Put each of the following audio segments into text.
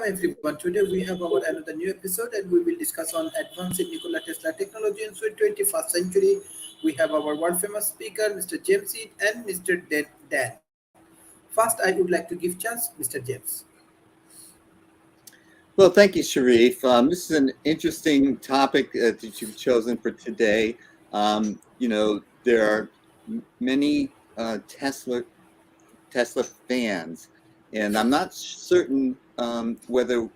everyone. Today we have our another new episode and we will discuss on advancing Nikola Tesla technology in the 21st century. We have our world famous speaker Mr. James Eid and Mr. Dan. First I would like to give chance Mr. James. Well, thank you, Sharif. This is an interesting topic that you've chosen for today. There are many Tesla fans, and I'm not certain whether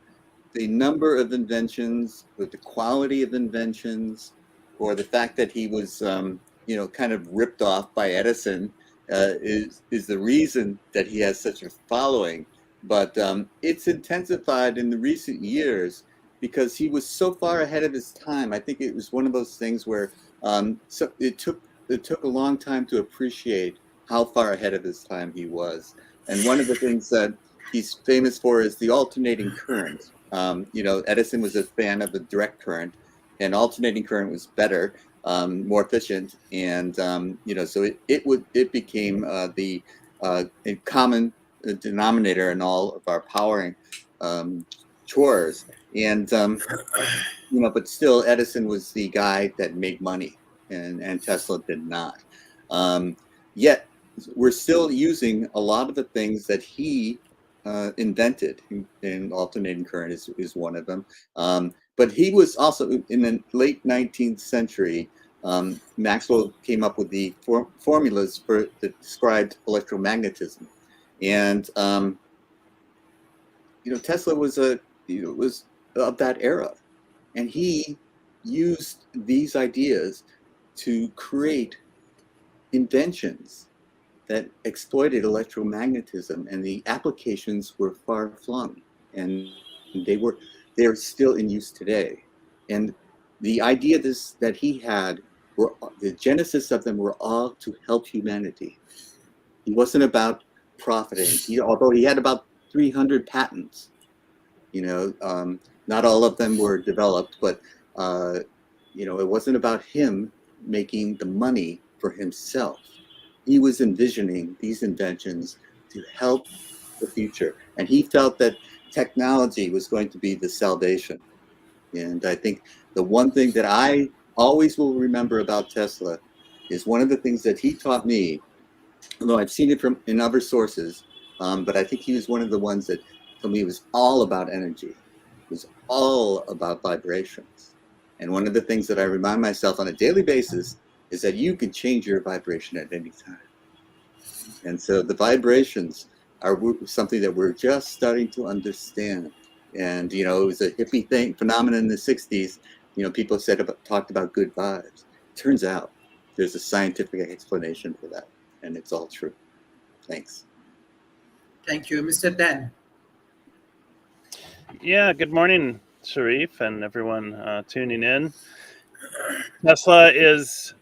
the number of inventions, or the quality of inventions, or the fact that he was, kind of ripped off by Edison, is the reason that he has such a following. But it's intensified in the recent years because he was so far ahead of his time. I think it was one of those things where so it took a long time to appreciate how far ahead of his time he was. And one of the things that he's famous for is the alternating current. Edison was a fan of the direct current, and alternating current was better, more efficient, and so it became the a common denominator in all of our powering chores. And but still, Edison was the guy that made money, and Tesla did not. Yet we're still using a lot of the things that he invented, and alternating current is one of them. But he was also in the late 19th century. Maxwell came up with the formulas that described electromagnetism, and Tesla was was of that era, and he used these ideas to create inventions that exploited electromagnetism, and the applications were far flung, and they're still in use today. And the idea that he had, the genesis of them were all to help humanity. He wasn't about profiting. Although he had about 300 patents, not all of them were developed, but it wasn't about him making the money for himself. He was envisioning these inventions to help the future, and he felt that technology was going to be the salvation. And I think the one thing that I always will remember about Tesla is one of the things that he taught me, although I've seen it in other sources, but I think he was one of the ones that told me it was all about energy. It was all about vibrations. And one of the things that I remind myself on a daily basis is that you can change your vibration at any time. And so the vibrations are something that we're just starting to understand. And, it was a hippie phenomenon in the 60s. People talked about good vibes. Turns out there's a scientific explanation for that, and it's all true. Thanks. Thank you, Mr. Dan. Yeah, good morning, Sharif, and everyone tuning in. Tesla is,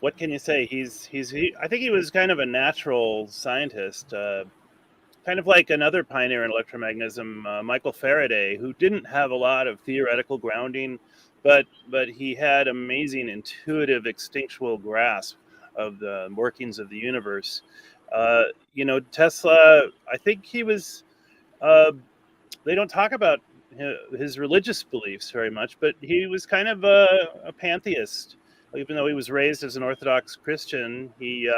what can you say? I think he was kind of a natural scientist, kind of like another pioneer in electromagnetism, Michael Faraday, who didn't have a lot of theoretical grounding, but he had amazing intuitive instinctual grasp of the workings of the universe. Tesla, I think he was. They don't talk about his religious beliefs very much, but he was kind of a pantheist. Even though he was raised as an Orthodox Christian, he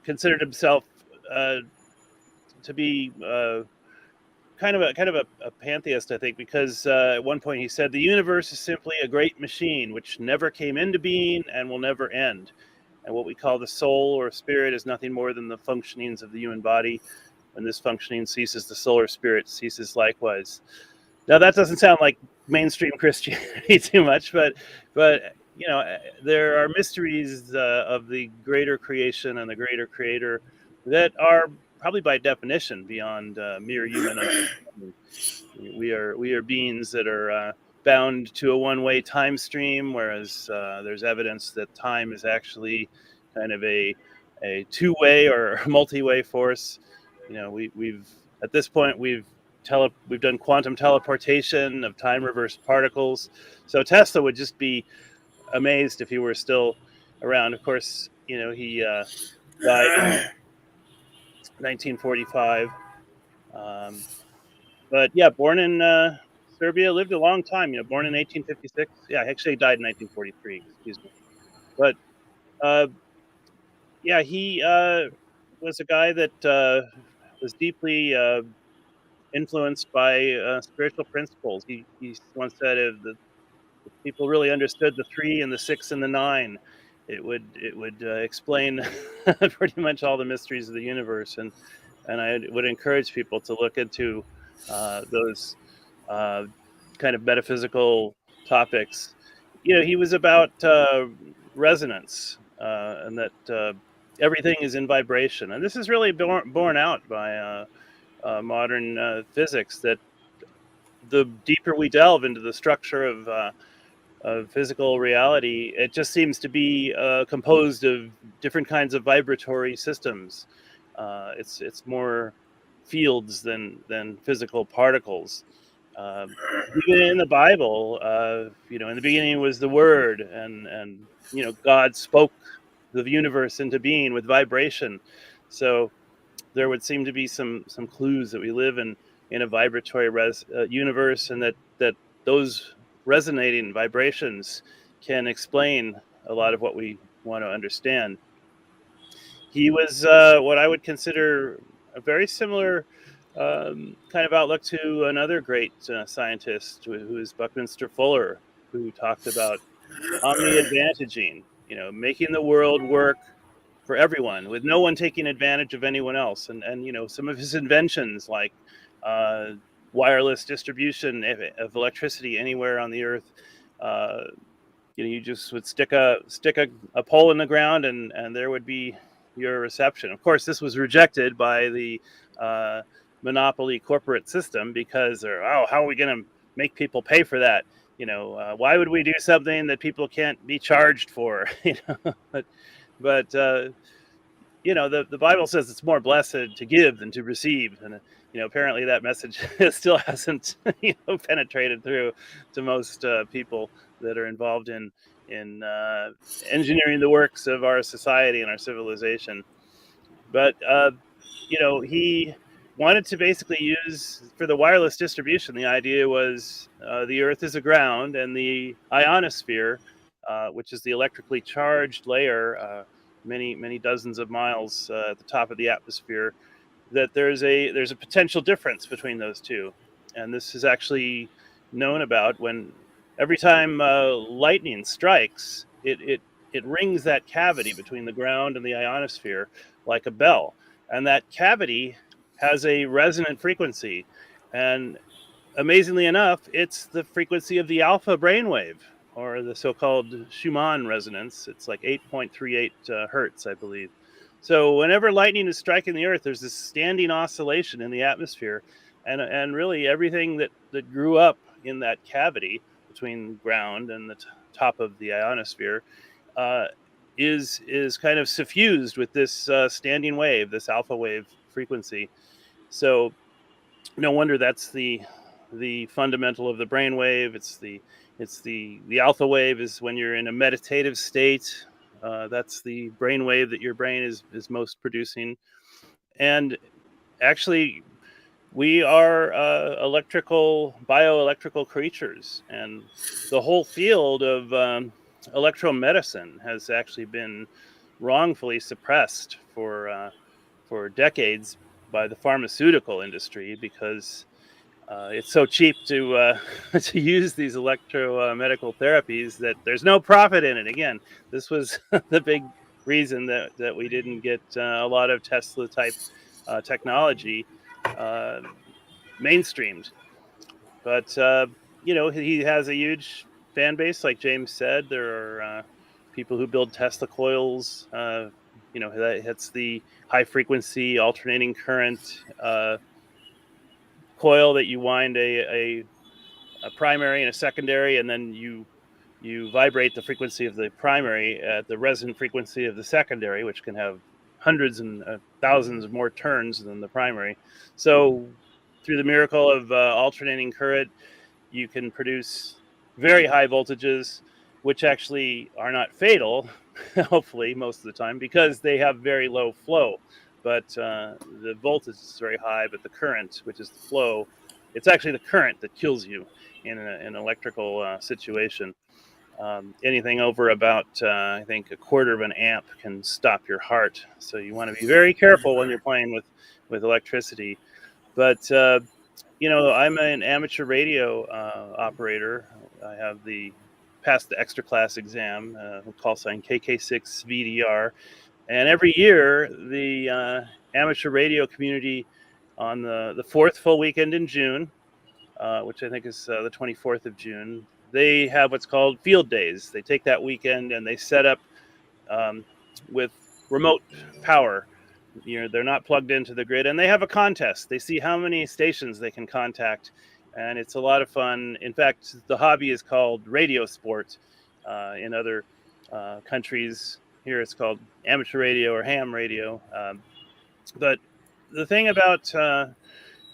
considered himself to be kind of a pantheist, I think, because at one point he said, "The universe is simply a great machine which never came into being and will never end. And what we call the soul or spirit is nothing more than the functionings of the human body. When this functioning ceases, the soul or spirit ceases likewise." Now that doesn't sound like mainstream Christianity too much, but there are mysteries of the greater creation and the greater creator that are probably by definition beyond mere human understanding. We are beings that are bound to a one-way time stream, whereas there's evidence that time is actually kind of a two-way or multi-way force. We've at this point we've done quantum teleportation of time reversed particles. So Tesla would just be amazed if he were still around. Of course, he died in 1945. But yeah, born in Serbia, lived a long time. Born in 1856. Yeah, actually died in 1943. Excuse me. But uh, yeah, he was a guy that was deeply influenced by spiritual principles. He once said, if people really understood the 3 and the 6 and the 9, it would explain pretty much all the mysteries of the universe. And I would encourage people to look into those uh, kind of metaphysical topics. He was about resonance, and that everything is in vibration, and this is really borne out by modern physics. That the deeper we delve into the structure of physical reality, it just seems to be composed of different kinds of vibratory systems. It's more fields than physical particles. Uh, Even in the Bible, in the beginning was the Word, and God spoke the universe into being with vibration. So there would seem to be some clues that we live in a vibratory universe, and that those resonating vibrations can explain a lot of what we want to understand. He was what I would consider a very similar kind of outlook to another great scientist, who is Buckminster Fuller, who talked about omni-advantaging, making the world work for everyone, with no one taking advantage of anyone else. And some of his inventions, like uh, wireless distribution of electricity anywhere on the earth. Uh, you just would stick a pole in the ground, and there would be your reception. Of course, this was rejected by the uh, monopoly corporate system, because how are we going to make people pay for that? Why would we do something that people can't be charged for? But the Bible says it's more blessed to give than to receive, and apparently that message still hasn't penetrated through to most people that are involved in engineering the works of our society and our civilization. But he wanted to basically use, for the wireless distribution, the idea was the Earth is a ground, and the ionosphere, which is the electrically charged layer, many dozens of miles at the top of the atmosphere, that there's a potential difference between those two. And this is actually known about when every time lightning strikes, it rings that cavity between the ground and the ionosphere like a bell, and that cavity has a resonant frequency. And amazingly enough, it's the frequency of the alpha brainwave, or the so-called Schumann resonance. It's like 8.38 hertz, I believe. So whenever lightning is striking the Earth, there's this standing oscillation in the atmosphere, and really everything that grew up in that cavity between ground and the top of the ionosphere uh, is kind of suffused with this standing wave, this alpha wave frequency. So no wonder that's the fundamental of the brainwave. It's the alpha wave is when you're in a meditative state. That's the brainwave that your brain is most producing. And actually, we are bioelectrical creatures, and the whole field of electromedicine has actually been wrongfully suppressed for decades by the pharmaceutical industry, because it's so cheap to to use these electromedical therapies that there's no profit in it. Again, this was the big reason that we didn't get a lot of Tesla type technology uh, mainstreamed. But he has a huge fan base, like James said. There are people who build Tesla coils. That's the high frequency alternating current coil that you wind a primary and a secondary, and then you vibrate the frequency of the primary at the resonant frequency of the secondary, which can have hundreds and thousands of more turns than the primary. So through the miracle of alternating current, you can produce very high voltages, which actually are not fatal, hopefully most of the time, because they have very low flow. But the voltage is very high, but the current, which is the flow, It's actually the current that kills you in an electrical situation. Anything over about, I think, a quarter of an amp can stop your heart. So you want to be very careful when you're playing with electricity. But I'm an amateur radio operator. I have passed the extra class exam, call sign KK6VDR, and every year the amateur radio community on the fourth full weekend in June, which I think is the 24th of June, they have what's called field days. They take that weekend and they set up with remote power. They're not plugged into the grid, and they have a contest. They see how many stations they can contact, and it's a lot of fun. In fact, the hobby is called radio sport. In other countries, here it's called amateur radio or ham radio. But the thing about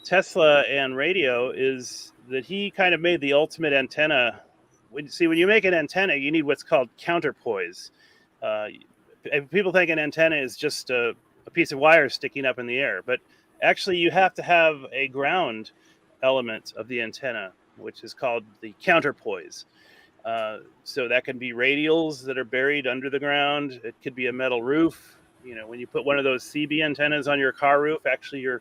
Tesla and radio is that he kind of made the ultimate antenna. When you make an antenna, you need what's called counterpoise. People think an antenna is just a piece of wire sticking up in the air, but actually you have to have a ground element of the antenna, which is called the counterpoise. So that can be radials that are buried under the ground. It could be a metal roof. When you put one of those CB antennas on your car roof, actually your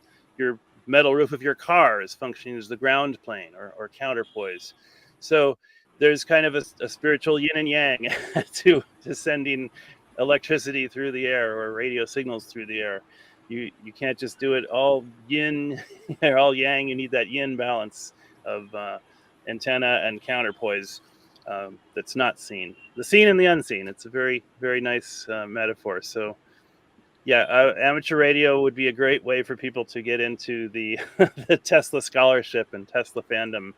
metal roof of your car is functioning as the ground plane or counterpoise. So there's kind of a spiritual yin and yang to sending electricity through the air or radio signals through the air. You can't just do it all yin or all yang. You need that yin balance of antenna and counterpoise that's not seen. The seen and the unseen. It's a very, very nice metaphor. So yeah, amateur radio would be a great way for people to get into the the Tesla scholarship and Tesla fandom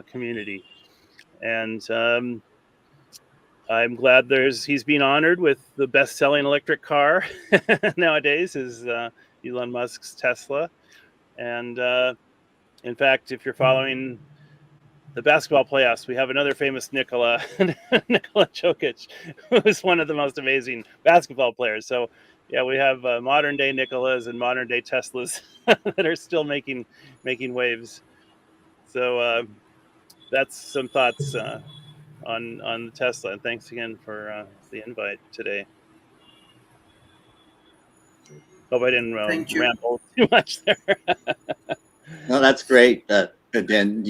community. And I'm glad he's been honored with the best-selling electric car nowadays is Elon Musk's Tesla. And in fact, if you're following the basketball playoffs, we have another famous Nikola, Nikola Jokic, who is one of the most amazing basketball players. So yeah, we have modern-day Nikolas and modern-day Teslas that are still making waves. So that's some thoughts on Tesla, and thanks again for the invite today. Hope I didn't ramble too much there. No, that's great. Again,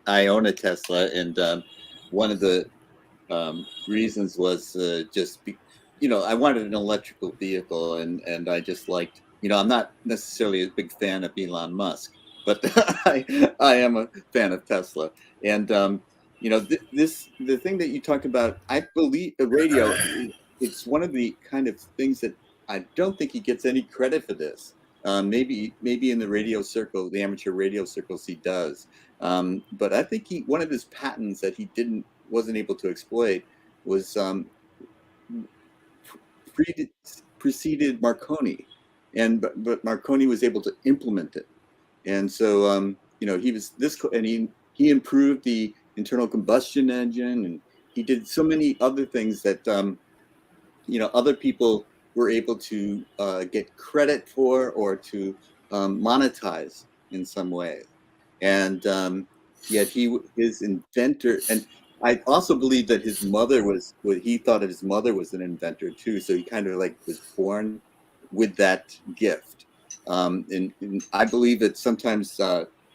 I own a Tesla, and one of the reasons was I wanted an electrical vehicle, and I just liked, I'm not necessarily a big fan of Elon Musk, but I am a fan of Tesla, and the thing that you talked about, I believe the radio, it's one of the kind of things that I don't think he gets any credit for this. Maybe in the radio circle, the amateur radio circles, he does. But I think one of his patents that he wasn't able to exploit was preceded Marconi, but Marconi was able to implement it, and so he was this, and he improved the internal combustion engine, and he did so many other things that other people were able to get credit for or to monetize in some way, and yet his inventor, and I also believe that his mother he thought of his mother was an inventor too, so he kind of was born with that gift, and I believe that sometimes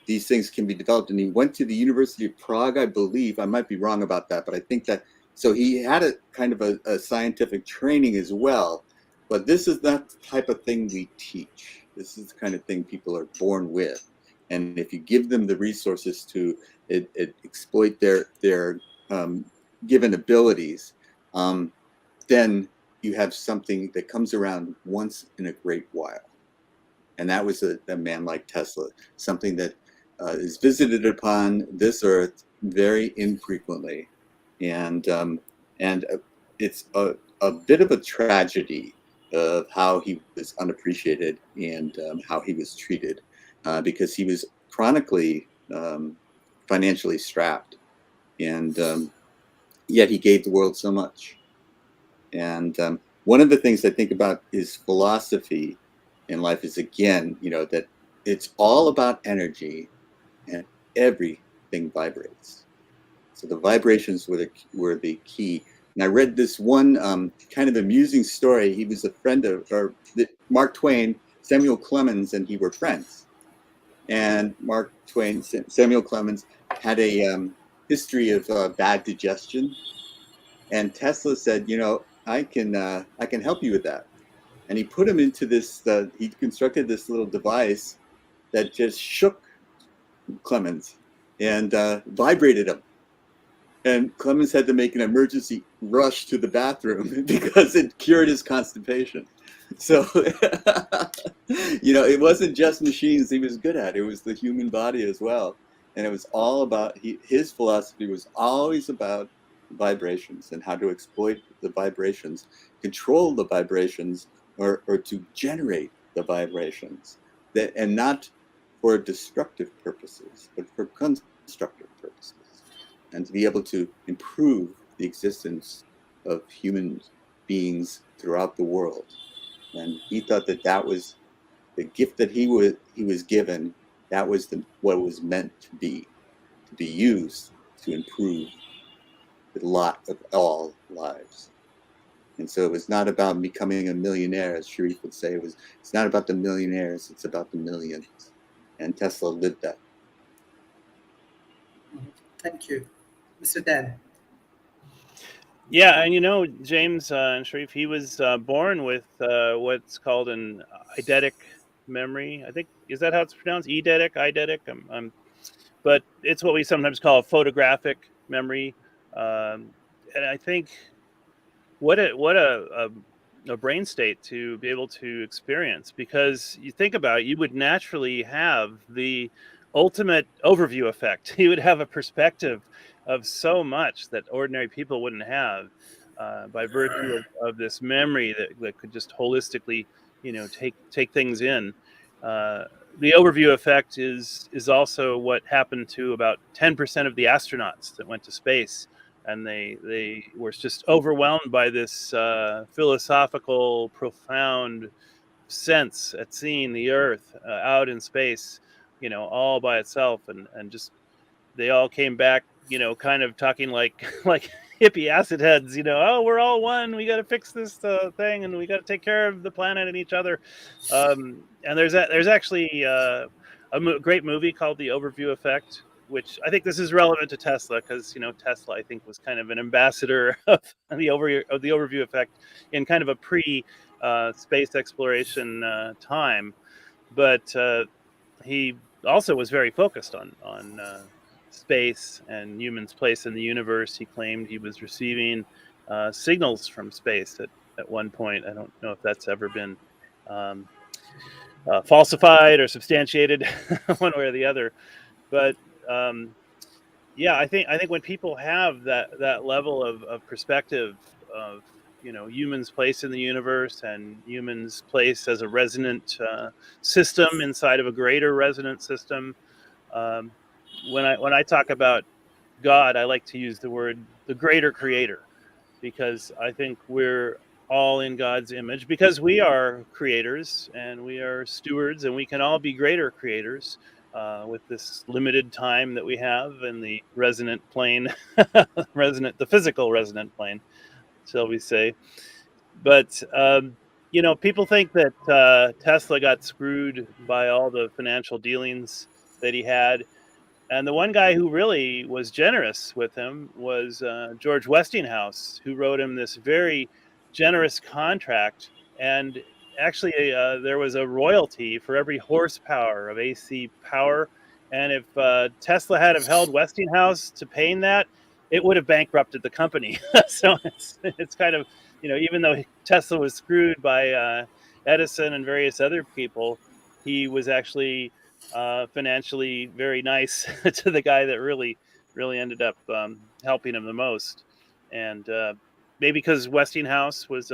these things can be developed. And he went to the University of Prague, I believe. I might be wrong about that, but I think that, so he had a kind of a scientific training as well. But this is not the type of thing we teach. This is the kind of thing people are born with. And if you give them the resources to exploit their given abilities, then you have something that comes around once in a great while. And that was a man like Tesla, something that is visited upon this earth very infrequently, and it's a bit of a tragedy of how he was unappreciated and how he was treated, because he was chronically financially strapped, and yet he gave the world so much. And one of the things I think about his philosophy in life is, again, that it's all about energy, and everything vibrates. So the vibrations were the key. And I read this one kind of amusing story. He was a friend of Mark Twain, Samuel Clemens, and he were friends. And Mark Twain, Samuel Clemens, had a history of bad digestion. And Tesla said, I can help you with that. And he put him into this. He constructed this little device that just shook Clemens and vibrated him. And Clemens had to make an emergency rush to the bathroom because it cured his constipation. So, it wasn't just machines he was good at. It was the human body as well. And it was all about, his philosophy was always about vibrations and how to exploit the vibrations, control the vibrations, or to generate the vibrations, and not for destructive purposes, but for constructive purposes. And to be able to improve the existence of human beings throughout the world. And he thought that was the gift that he was given. That was what it was meant to be used to improve the lot of all lives. And so it was not about becoming a millionaire, as Sharif would say. It's not about the millionaires, it's about the millions. And Tesla lived that. Thank you. Mr. Dan. Yeah, and James and Sharif, he was born with what's called an eidetic memory. I think, is that how it's pronounced? Eidetic. But it's what we sometimes call a photographic memory. And I think what a brain state to be able to experience, because you think about it, you would naturally have the ultimate overview effect. You would have a perspective of so much that ordinary people wouldn't have by virtue of this memory that could just holistically, take things in. The overview effect is also what happened to about 10% of the astronauts that went to space. And they were just overwhelmed by this philosophical, profound sense at seeing the Earth out in space, all by itself, and just they all came back, kind of talking like hippie acid heads, oh, we're all one. We got to fix this thing, and we got to take care of the planet and each other. And there's actually a great movie called The Overview Effect, which I think this is relevant to Tesla because Tesla, I think, was kind of an ambassador of the overview effect in kind of a pre space exploration time, but he also was very focused on space and humans' place in the universe. He claimed he was receiving signals from space at one point. I don't know if that's ever been falsified or substantiated one way or the other, but yeah, I think when people have that level of perspective of humans' place in the universe and humans' place as a resonant system inside of a greater resonant system. When I talk about God, I like to use the word the greater creator, because I think we're all in God's image, because we are creators and we are stewards, and we can all be greater creators with this limited time that we have in the resonant plane, the physical resonant plane, shall we say. But people think that Tesla got screwed by all the financial dealings that he had. And the one guy who really was generous with him was George Westinghouse, who wrote him this very generous contract. And actually, there was a royalty for every horsepower of AC power. And if Tesla had have held Westinghouse to paying that, it would have bankrupted the company. So it's kind of, even though Tesla was screwed by Edison and various other people, he was actually financially very nice to the guy that really ended up helping him the most. And maybe because Westinghouse was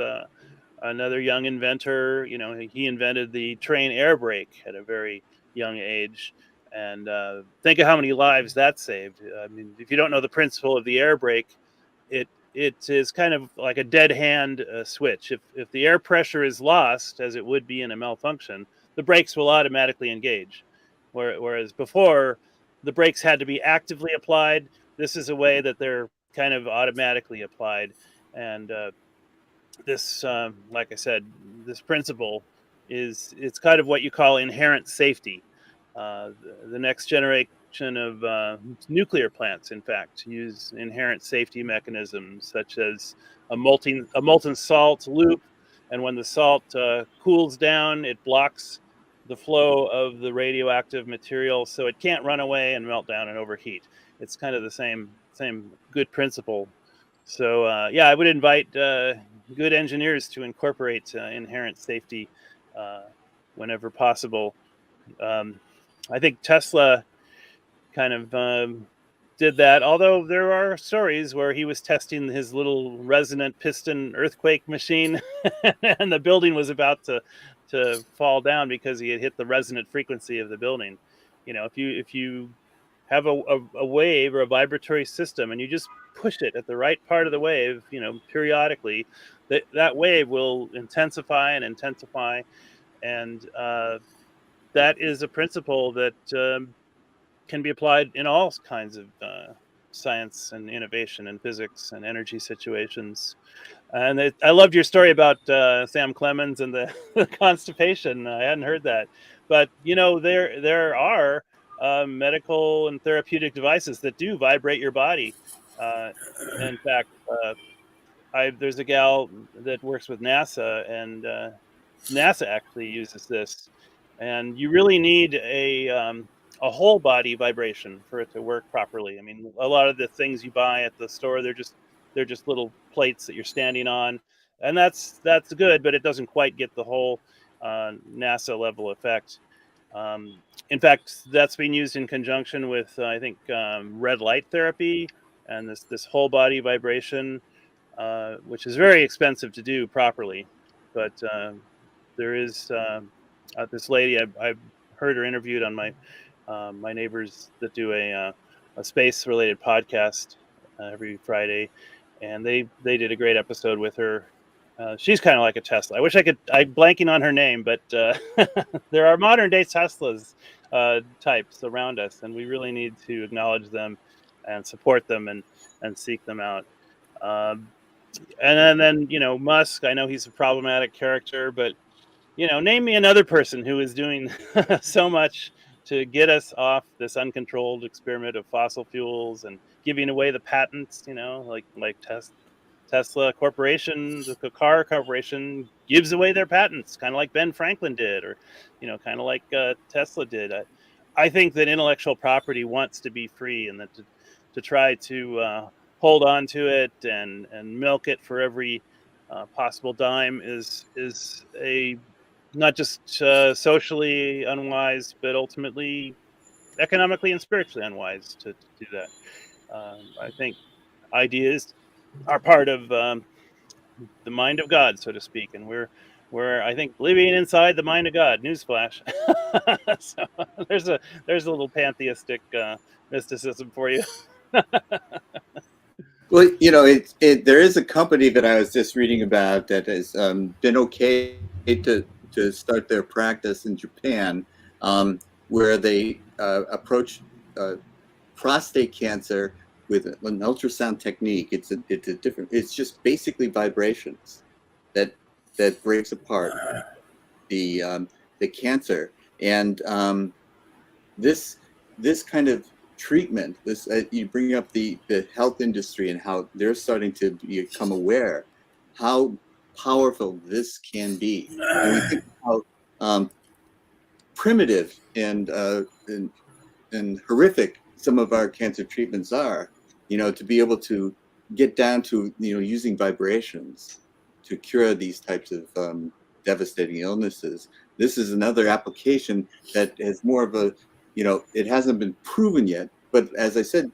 another young inventor, he invented the train air brake at a very young age. And think of how many lives that saved. I mean, if you don't know the principle of the air brake, it is kind of like a dead hand switch. If the air pressure is lost, as it would be in a malfunction, the brakes will automatically engage. Whereas before, the brakes had to be actively applied. This is a way that they're kind of automatically applied. And this, like I said, this principle it's kind of what you call inherent safety. The next generation of nuclear plants, in fact, use inherent safety mechanisms such as a molten salt loop, and when the salt cools down, it blocks the flow of the radioactive material, so it can't run away and melt down and overheat. It's kind of the same good principle. So yeah, I would invite good engineers to incorporate inherent safety whenever possible. Um, I think Tesla kind of did that, although there are stories where he was testing his little resonant piston earthquake machine and the building was about to fall down because he had hit the resonant frequency of the building. You know, if you have a wave or a vibratory system and you just push it at the right part of the wave, you know, periodically, that wave will intensify and intensify. And that is a principle that can be applied in all kinds of science and innovation and physics and energy situations. And I loved your story about Sam Clemens and the, the constipation. I hadn't heard that, but you know there are medical and therapeutic devices that do vibrate your body. In fact, there's a gal that works with NASA, and NASA actually uses this, and you really need a whole body vibration for it to work properly. I mean, a lot of the things you buy at the store, they're just little plates that you're standing on, and that's good, but it doesn't quite get the whole NASA level effect. In fact, that's being used in conjunction with I think red light therapy and this whole body vibration, which is very expensive to do properly, but there is this lady. I've heard her interviewed on my neighbors that do a space related podcast every Friday, and they did a great episode with her. She's kind of like a Tesla. I wish I could. I'm blanking on her name, but there are modern day Teslas types around us, and we really need to acknowledge them and support them and seek them out. Um, and then you know Musk. I know he's a problematic character, but you know, name me another person who is doing so much to get us off this uncontrolled experiment of fossil fuels and giving away the patents. You know, like Tesla Corporation, the car corporation, gives away their patents, kind of like Ben Franklin did, or you know, kind of like Tesla did. I think that intellectual property wants to be free, and that to try to hold on to it and milk it for every possible dime is a not just socially unwise, but ultimately economically and spiritually unwise to do that. I think ideas are part of the mind of God, so to speak, and we're I think living inside the mind of God. Newsflash. So there's a little pantheistic mysticism for you. Well, you know, there is a company that I was just reading about that has been okay to start their practice in Japan, where they approach prostate cancer with an ultrasound technique. It's a different. It's just basically vibrations that breaks apart the cancer, and this kind of treatment. This you bring up the health industry and how they're starting to become aware how powerful this can be, and we think how primitive and horrific some of our cancer treatments are. You know, to be able to get down to using vibrations to cure these types of devastating illnesses. This is another application that has more of a, it hasn't been proven yet, but as I said,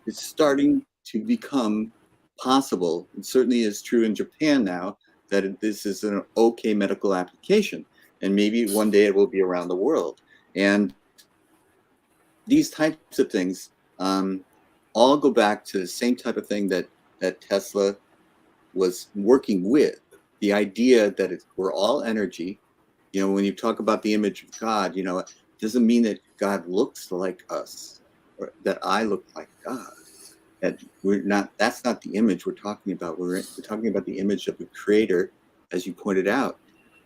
it's starting to become possible. It certainly is true in Japan now that this is an okay medical application, and maybe one day it will be around the world. And these types of things all go back to the same type of thing that Tesla was working with. The idea that we're all energy. When you talk about the image of God, it doesn't mean that God looks like us. that I look like God. That we're not. That's not the image we're talking about. We're talking about the image of the Creator, as you pointed out,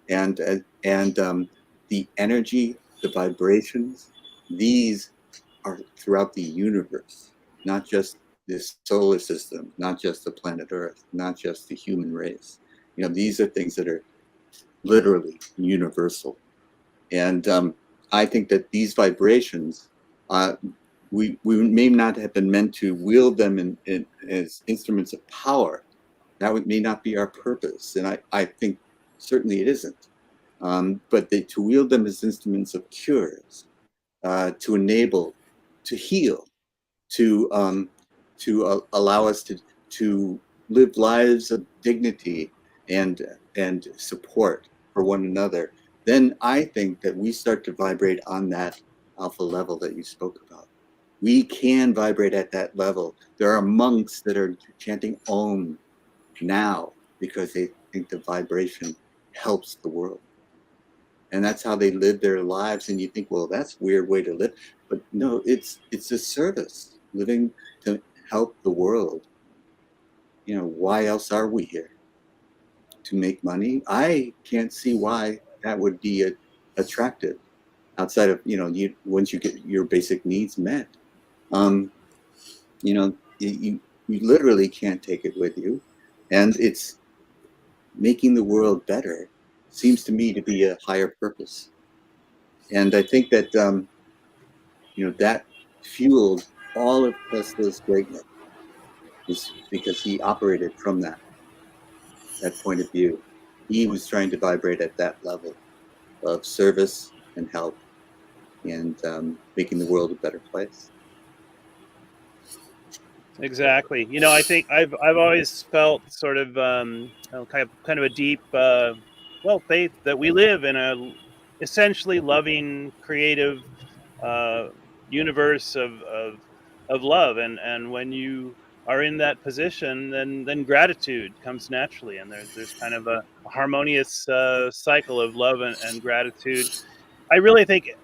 and the energy, the vibrations. These are throughout the universe, not just this solar system, not just the planet Earth, not just the human race. These are things that are literally universal. And I think that these vibrations, we may not have been meant to wield them as instruments of power. That may not be our purpose. And I think certainly it isn't. But to wield them as instruments of cures, to enable, to heal, to allow us to live lives of dignity and support for one another, then I think that we start to vibrate on that alpha level that you spoke about. We can vibrate at that level. There are monks that are chanting Om now because they think the vibration helps the world. And that's how they live their lives. And you think, well, that's a weird way to live. But no, it's a service, living to help the world. Why else are we here? To make money? I can't see why that would be attractive outside of, once you get your basic needs met. You literally can't take it with you. And it's making the world better seems to me to be a higher purpose. And I think that, that fueled all of Tesla's greatness, is because he operated from that point of view. He was trying to vibrate at that level of service and help and making the world a better place. Exactly. I think I've always felt sort of kind of a deep faith that we live in a essentially loving, creative universe of love, and when you are in that position, then gratitude comes naturally, and there's kind of a harmonious cycle of love and gratitude. I really think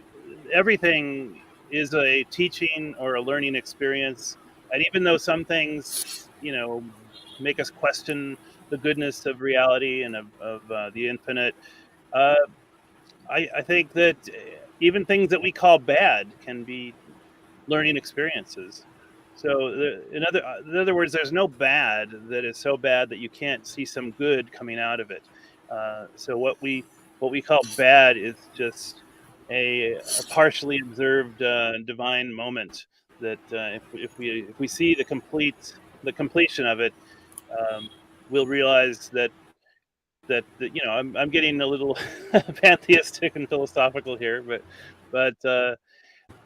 everything is a teaching or a learning experience. And even though some things, make us question the goodness of reality and of the infinite, I think that even things that we call bad can be learning experiences. So, in other words, there's no bad that is so bad that you can't see some good coming out of it. So what we call bad is just a partially observed divine moment that if we see the completion of it, we'll realize that I'm getting a little pantheistic and philosophical here, but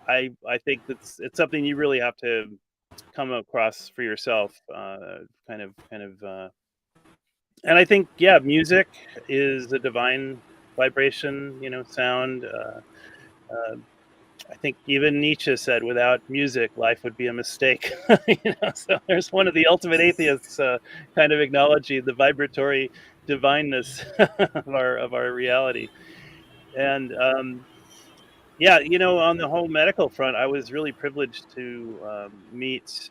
I think it's something you really have to come across for yourself, kind of and I think music is a divine vibration, sound. I think even Nietzsche said, "Without music, life would be a mistake." So there's one of the ultimate atheists kind of acknowledging the vibratory divineness of our reality. And on the whole medical front, I was really privileged to meet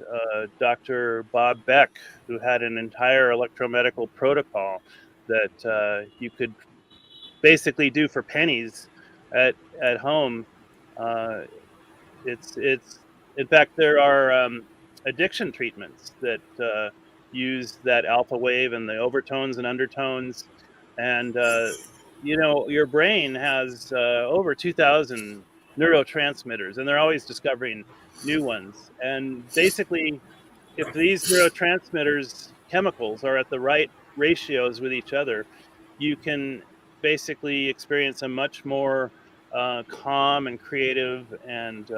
Dr. Bob Beck, who had an entire electromedical protocol that you could basically do for pennies at home. It's in fact, there are addiction treatments that use that alpha wave and the overtones and undertones, and your brain has over 2,000 neurotransmitters, and they're always discovering new ones. And basically, if these neurotransmitters chemicals are at the right ratios with each other, you can basically experience a much more calm and creative and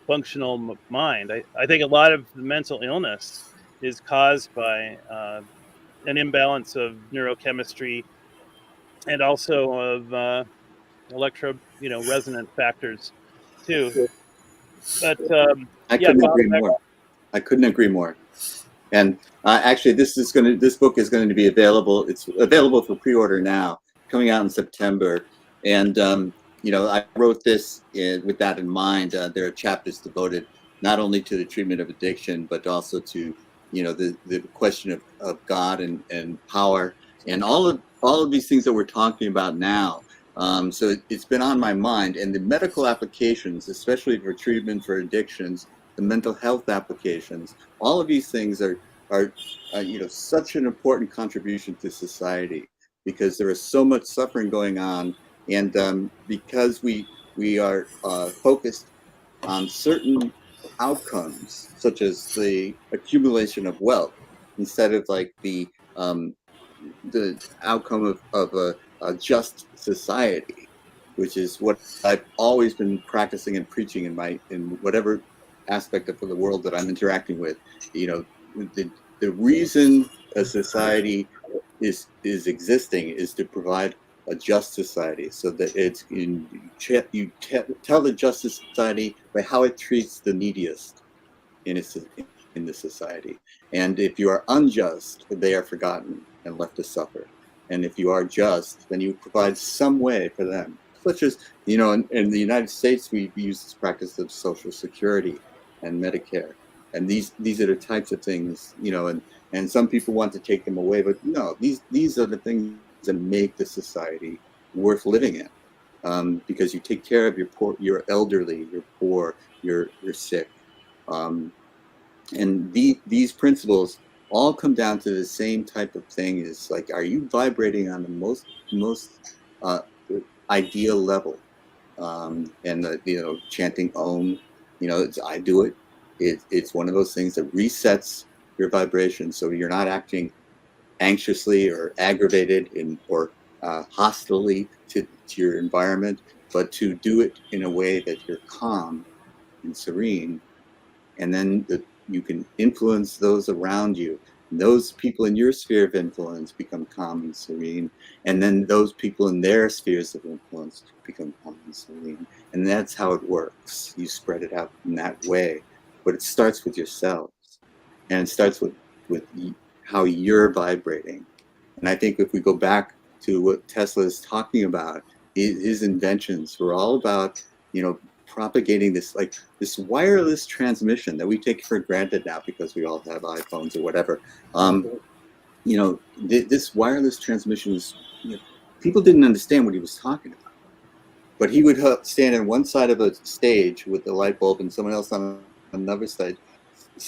functional mind. I think a lot of the mental illness is caused by an imbalance of neurochemistry and also of resonant factors too. But I couldn't agree more. I couldn't agree more. And actually, this book is going to be available. It's available for pre-order now, coming out in September. And I wrote this with that in mind. There are chapters devoted not only to the treatment of addiction, but also to, the question of God and power and all of these things that we're talking about now. So it's been on my mind, and the medical applications, especially for treatment for addictions, the mental health applications, all of these things are such an important contribution to society, because there is so much suffering going on, and because we are focused on certain outcomes, such as the accumulation of wealth, instead of like the outcome of a just society, which is what I've always been practicing and preaching in whatever aspect of the world that I'm interacting with. The reason a society is existing is to provide a just society, so that tell the just society by how it treats the neediest in in the society. And if you are unjust, they are forgotten and left to suffer. And if you are just, then you provide some way for them, such as, in the United States, we use this practice of Social Security and Medicare. And these are the types of things, and some people want to take them away, but no, these are the things that make the society worth living in. Because you take care of your poor, your elderly, your poor, you're sick. And these principles all come down to the same type of thing. Is like, are you vibrating on the most ideal level? And chanting Om, I do it. It's one of those things that resets your vibration, so you're not acting anxiously or aggravated or hostilely to your environment, but to do it in a way that you're calm and serene, and then you can influence those around you. Those people in your sphere of influence become calm and serene, and then those people in their spheres of influence become calm and serene. And that's how it works. You spread it out in that way, but it starts with yourselves, and it starts with how you're vibrating. And I think if we go back to what Tesla is talking about, his inventions were all about, propagating this wireless transmission that we take for granted now because we all have iPhones or whatever. This wireless transmission was, people didn't understand what he was talking about, but he would stand on one side of a stage with the light bulb and someone else on another side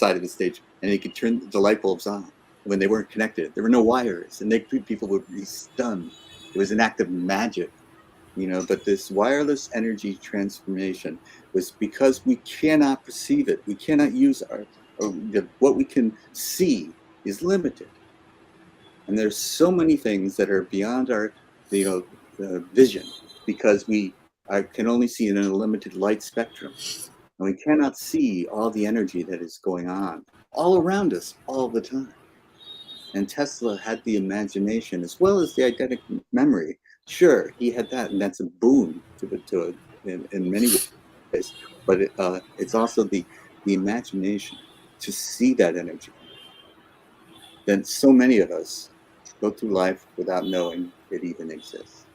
of the stage, and he could turn the light bulbs on when they weren't connected. There were no wires, and people would be stunned. It was an act of magic. But this wireless energy transformation was because we cannot perceive it. We cannot use what we can see is limited. And there's so many things that are beyond our, vision, because we can only see in a limited light spectrum. And we cannot see all the energy that is going on all around us all the time. And Tesla had the imagination as well as the eidetic memory. Sure, he had that, and that's a boon in many ways. But it's also the imagination to see that energy. Then so many of us go through life without knowing it even exists.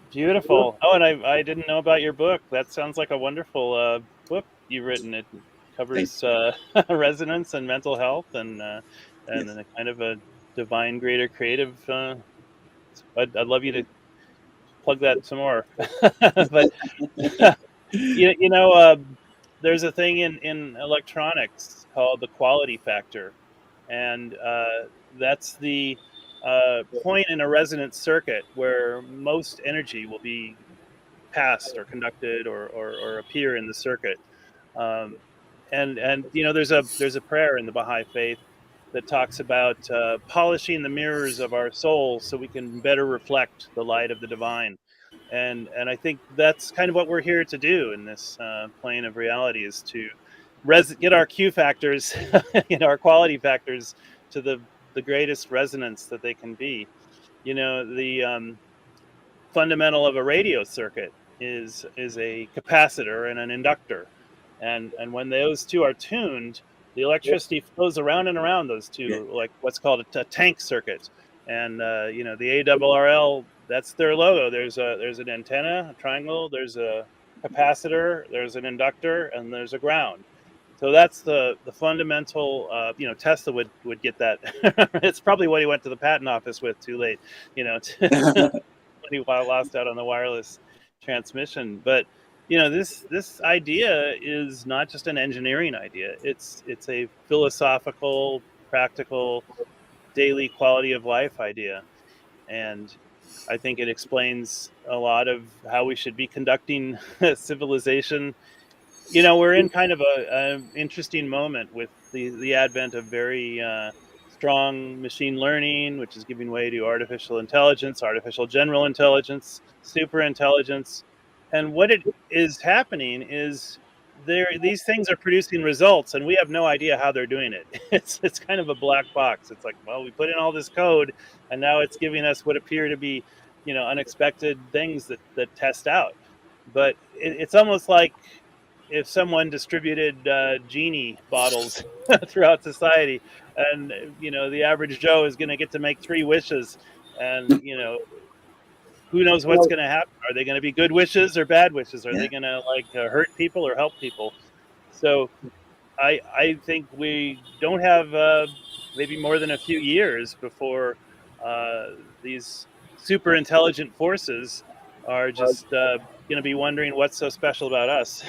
Beautiful. Oh, and I didn't know about your book. That sounds like a wonderful book you've written. It covers resonance and mental health, and Yes. a kind of a divine, greater, creative. I'd love you to plug that some more. But there's a thing in electronics called the quality factor, and that's the point in a resonance circuit where most energy will be passed or conducted or appear in the circuit. And there's a prayer in the Baha'i faith that talks about polishing the mirrors of our soul so we can better reflect the light of the divine. And I think that's kind of what we're here to do in this plane of reality, is to get our Q factors, our quality factors, to the greatest resonance that they can be. The fundamental of a radio circuit is a capacitor and an inductor, and when those two are tuned, the electricity flows around and around those two, like what's called a tank circuit. And the ARRL, that's their logo. There's an antenna, a triangle. There's a capacitor, there's an inductor, and there's a ground. So that's the fundamental. Tesla would get that. It's probably what he went to the patent office with too late. When he lost out on the wireless transmission. But this idea is not just an engineering idea. It's a philosophical, practical, daily quality of life idea, and I think it explains a lot of how we should be conducting civilization. We're in kind of a interesting moment with the advent of very strong machine learning, which is giving way to artificial intelligence, artificial general intelligence, super intelligence. And what it is happening is these things are producing results, and we have no idea how they're doing it. It's kind of a black box. It's like, well, we put in all this code, and now it's giving us what appear to be, unexpected things that test out. But it's almost like if someone distributed genie bottles throughout society, and the average Joe is going to get to make 3 wishes, and who knows what's going to happen? Are they going to be good wishes or bad wishes? Are they going to hurt people or help people? So I think we don't have maybe more than a few years before these super intelligent forces are just going to be wondering what's so special about us.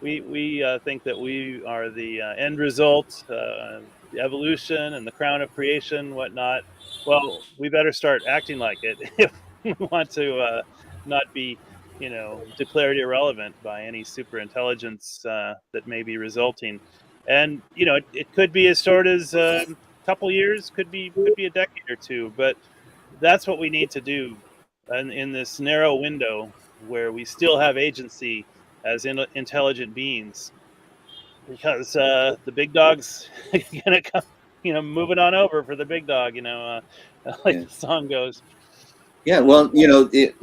We think that we are the end result, the evolution and the crown of creation, whatnot. Well, we better start acting like it if we want to not be, declared irrelevant by any super intelligence that may be resulting. And it could be as short as a couple years, could be a decade or two, but that's what we need to do in this narrow window where we still have agency as intelligent beings, because the big dog's gonna come, moving on over for the big dog, like the song goes. Yeah, well,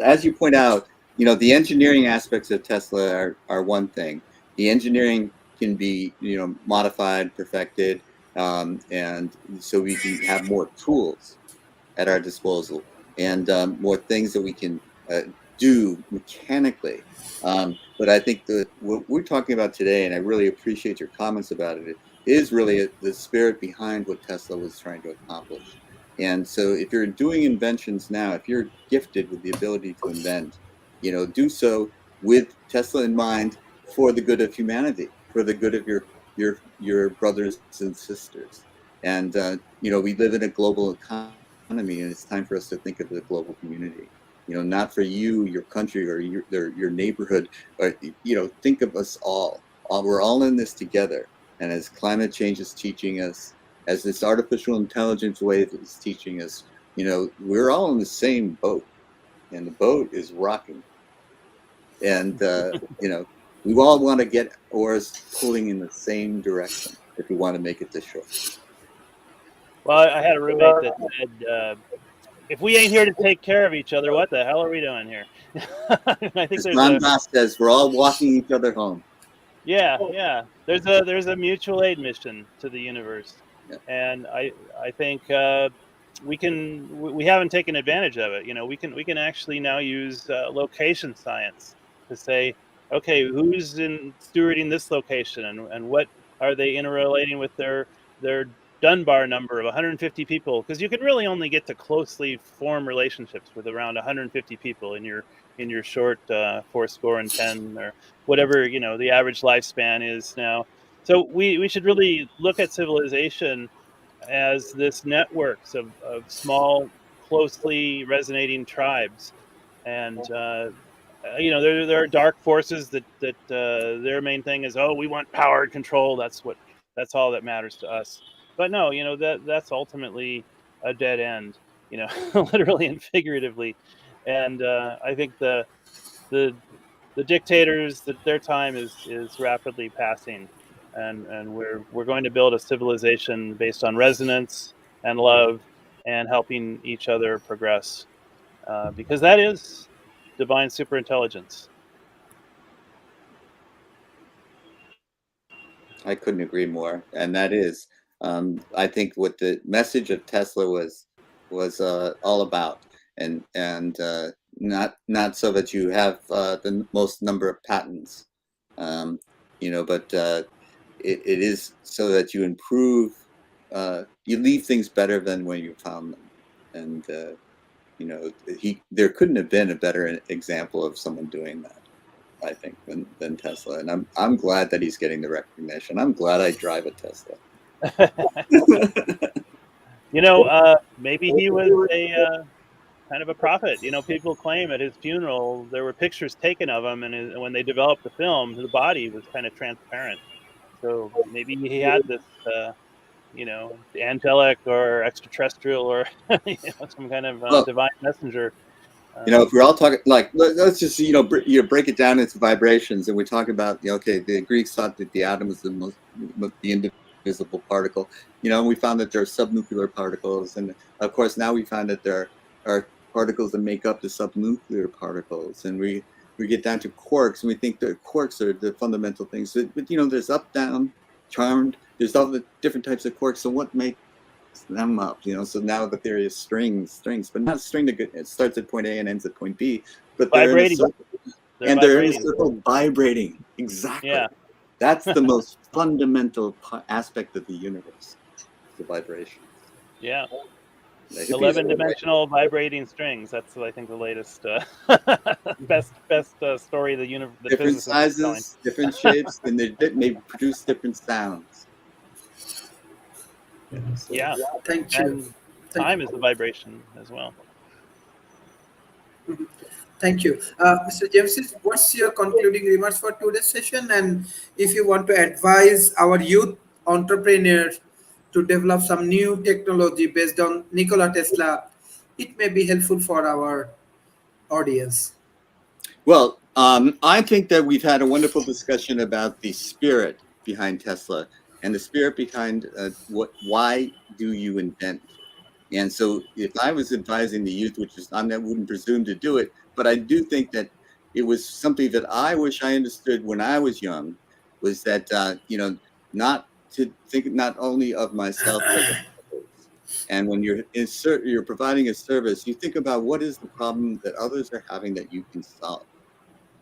as you point out, the engineering aspects of Tesla are one thing. The engineering can be, modified, perfected, and so we can have more tools at our disposal and more things that we can do mechanically. But I think what we're talking about today, and I really appreciate your comments about it, is really the spirit behind what Tesla was trying to accomplish. And so if you're doing inventions now, if you're gifted with the ability to invent, do so with Tesla in mind, for the good of humanity, for the good of your brothers and sisters. And we live in a global economy, and it's time for us to think of the global community. Not for you, your country, or your neighborhood, but think of us all. We're all in this together. And as climate change is teaching us, as this artificial intelligence wave is teaching us, we're all in the same boat, and the boat is rocking. And we all want to get oars pulling in the same direction if we want to make it to shore. Well, I had a roommate that said, if we ain't here to take care of each other, what the hell are we doing here? I think As Ram Dass says, we're all walking each other home. Yeah. There's a mutual aid mission to the universe, and I think we haven't taken advantage of it. We can actually now use location science to say, okay, who's in stewarding this location, and what are they interrelating with their Dunbar number of 150 people, because you can really only get to closely form relationships with around 150 people in your short 410 or whatever the average lifespan is now. So we should really look at civilization as this networks of small, closely resonating tribes, and there are dark forces that their main thing is, oh, we want power and control. That's all that matters to us. But no, that's ultimately a dead end, literally and figuratively. And I think the dictators, that their time is rapidly passing, and we're going to build a civilization based on resonance and love and helping each other progress, because that is divine superintelligence. I couldn't agree more, and that is, I think, what the message of Tesla was all about, and not so that you have the most number of patents, but it is so that you improve, you leave things better than when you found them. And there couldn't have been a better example of someone doing that, I think, than Tesla. And I'm glad that he's getting the recognition. I'm glad I drive a Tesla. Maybe he was a kind of a prophet. People claim at his funeral there were pictures taken of him, and when they developed the film, the body was kind of transparent. So maybe he had this, angelic or extraterrestrial or some kind of Well, divine messenger. if we're all talking, like, let's just break it down into vibrations, and we talk about okay, the Greeks thought that the atom was the indivisible particle, and we found that there are subnuclear particles, and of course now we find that there are particles that make up the subnuclear particles, and we get down to quarks, and we think that quarks are the fundamental things. But there's up, down, charmed. There's all the different types of quarks. So what makes them up? So now the theory is strings, but not a string that it starts at point A and ends at point B, but they're in a circle, and they're in a circle vibrating. Exactly. Yeah. That's the most fundamental aspect of the universe, the vibrations. Yeah. 11-dimensional vibrating strings. That's, I think, the latest best story of the universe. Different sizes, different shapes, and they produce different sounds. Yeah. Thank you. And time is the vibration as well. Thank you. Mr. James, what's your concluding remarks for today's session? And if you want to advise our youth entrepreneurs to develop some new technology based on Nikola Tesla, it may be helpful for our audience. Well, I think that we've had a wonderful discussion about the spirit behind Tesla and the spirit behind why do you invent? And so if I was advising the youth, which is I wouldn't presume to do it, but I do think that it was something that I wish I understood when I was young, was that not to think not only of myself but of others. And when you're providing a service, you think about what is the problem that others are having that you can solve,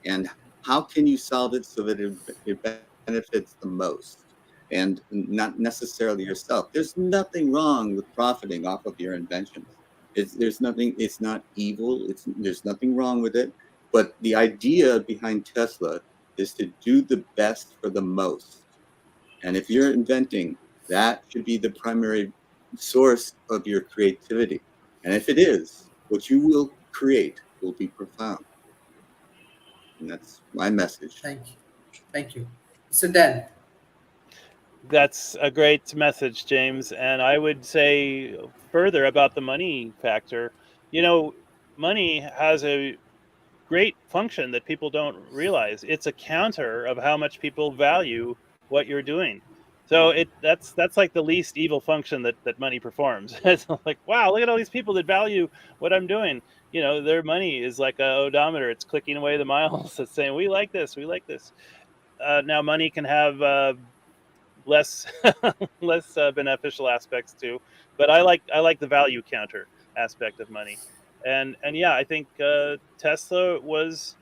and how can you solve it so that it benefits the most, and not necessarily yourself. There's nothing wrong with profiting off of your inventions. There's nothing. It's not evil. There's nothing wrong with it. But the idea behind Tesla is to do the best for the most. And if you're inventing, that should be the primary source of your creativity. And if it is, what you will create will be profound. And that's my message. Thank you. So Dan. That's a great message, James. And I would say further about the money factor. Money has a great function that people don't realize. It's a counter of how much people value what you're doing. So that's like the least evil function that money performs. It's like, wow, look at all these people that value what I'm doing. Their money is like a odometer. It's clicking away the miles. It's saying, we like this. Now money can have less beneficial aspects too, but I like the value counter aspect of money. And yeah, I think Tesla was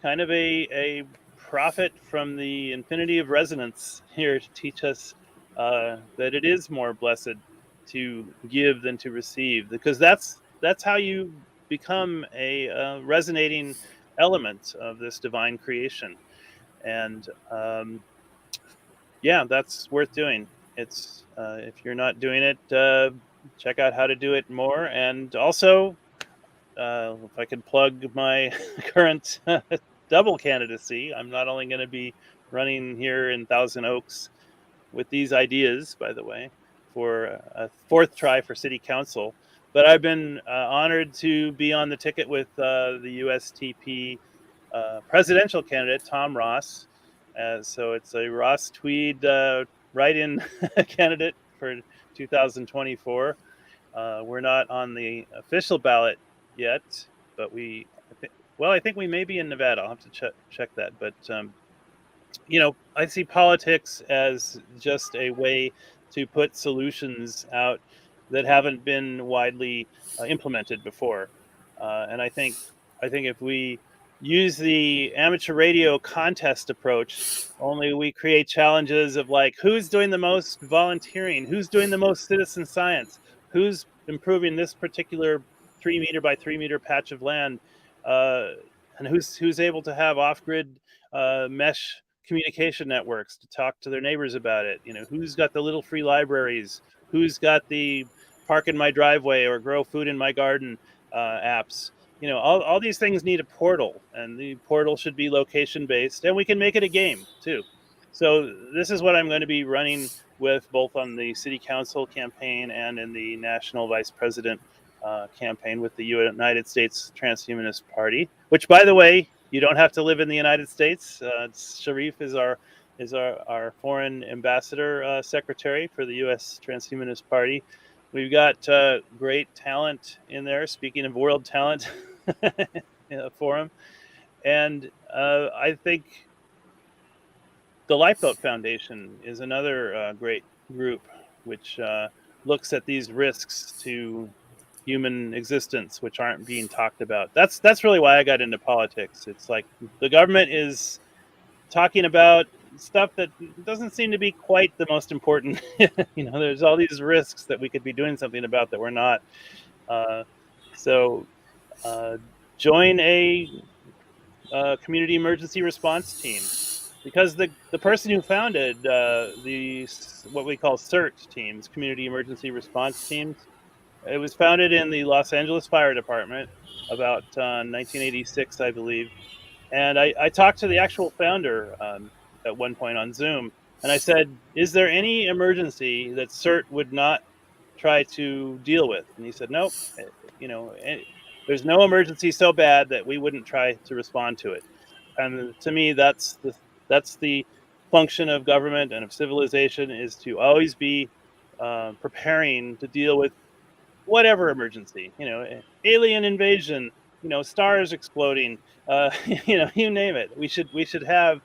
kind of a prophet from the infinity of resonance here to teach us that it is more blessed to give than to receive, because that's how you become a resonating element of this divine creation. And yeah, that's worth doing. It's if you're not doing it, check out how to do it more. And also, if I could plug my current double candidacy, I'm not only going to be running here in Thousand Oaks with these ideas, by the way, for a fourth try for city council, but I've been honored to be on the ticket with the USTP presidential candidate, Tom Ross. So it's a Ross Tweed write-in candidate for 2024. We're not on the official ballot yet, but I think we may be in Nevada. I'll have to check that. But I see politics as just a way to put solutions out that haven't been widely implemented before, and I think I think if we use the amateur radio contest approach, only we create challenges of like who's doing the most volunteering, who's doing the most citizen science, who's improving this particular 3 meter by 3 meter patch of land, uh, and who's able to have off-grid mesh communication networks to talk to their neighbors about it. Who's got the little free libraries, who's got the park in my driveway or grow food in my garden apps. All these things need a portal, and the portal should be location based, and we can make it a game too. So this is what I'm going to be running with, both on the city council campaign and in the national vice president campaign with the United States Transhumanist Party, which, by the way, you don't have to live in the United States. Sharif is our foreign ambassador secretary for the U.S. Transhumanist Party. We've got great talent in there. Speaking of world talent forum, and I think the Lifeboat Foundation is another great group which looks at these risks to human existence which aren't being talked about. That's really why I got into politics. It's like the government is talking about stuff that doesn't seem to be quite the most important. There's all these risks that we could be doing something about that we're not. So join a community emergency response team, because the person who founded the what we call CERT teams, community emergency response teams, it was founded in the Los Angeles Fire Department about 1986, I believe. And I talked to the actual founder at one point on Zoom, and I said, "Is there any emergency that CERT would not try to deal with?" And he said, "Nope. There's no emergency so bad that we wouldn't try to respond to it." And to me, that's the function of government and of civilization, is to always be preparing to deal with whatever emergency. Alien invasion, stars exploding, you name it. We should have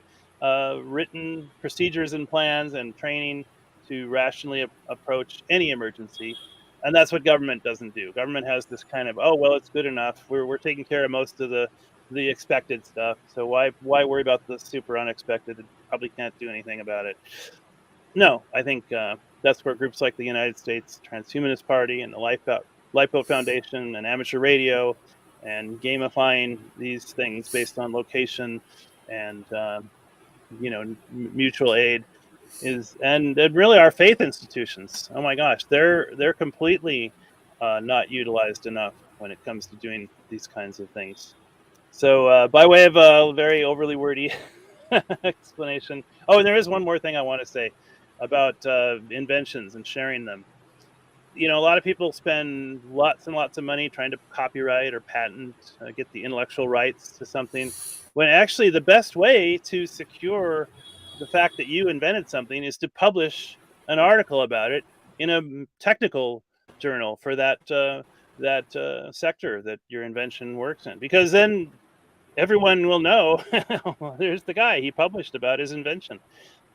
written procedures and plans and training to rationally approach any emergency. And that's what government doesn't do. Government has this kind of, oh, well, it's good enough. We're taking care of most of the expected stuff. So why worry about the super unexpected? It probably can't do anything about it. No, I think that's where groups like the United States Transhumanist Party and the Lifeboat Foundation and amateur radio and gamifying these things based on location and mutual aid is, and really our faith institutions. Oh my gosh, they're completely not utilized enough when it comes to doing these kinds of things. So by way of a very overly wordy explanation. Oh, and there is one more thing I want to say about inventions and sharing them. A lot of people spend lots and lots of money trying to copyright or patent, get the intellectual rights to something, when actually the best way to secure the fact that you invented something is to publish an article about it in a technical journal for that sector that your invention works in, because then everyone will know, there's the guy, he published about his invention.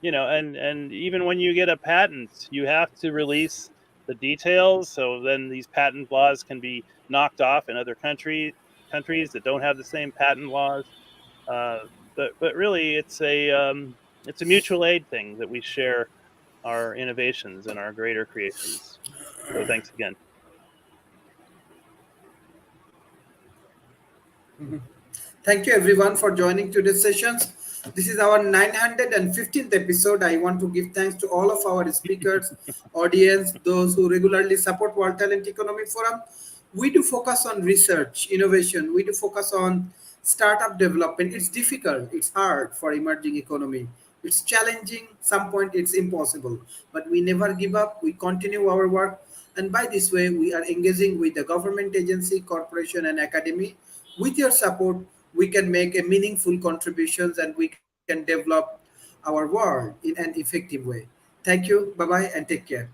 And even when you get a patent, you have to release the details, so then these patent laws can be knocked off in other countries that don't have the same patent laws. But really, it's a mutual aid thing, that we share our innovations and our greater creations. So thanks again. Thank you everyone for joining today's sessions. This is our 915th episode. I want to give thanks to all of our speakers, audience, those who regularly support World Talent Economy Forum. We do focus on research, innovation. We do focus on startup development. It's difficult. It's hard for emerging economy. It's challenging. Some point it's impossible. But we never give up. We continue our work. And by this way, we are engaging with the government agency, corporation, and academy. With your support, we can make a meaningful contributions, and we can develop our world in an effective way. Thank you. Bye-bye and take care.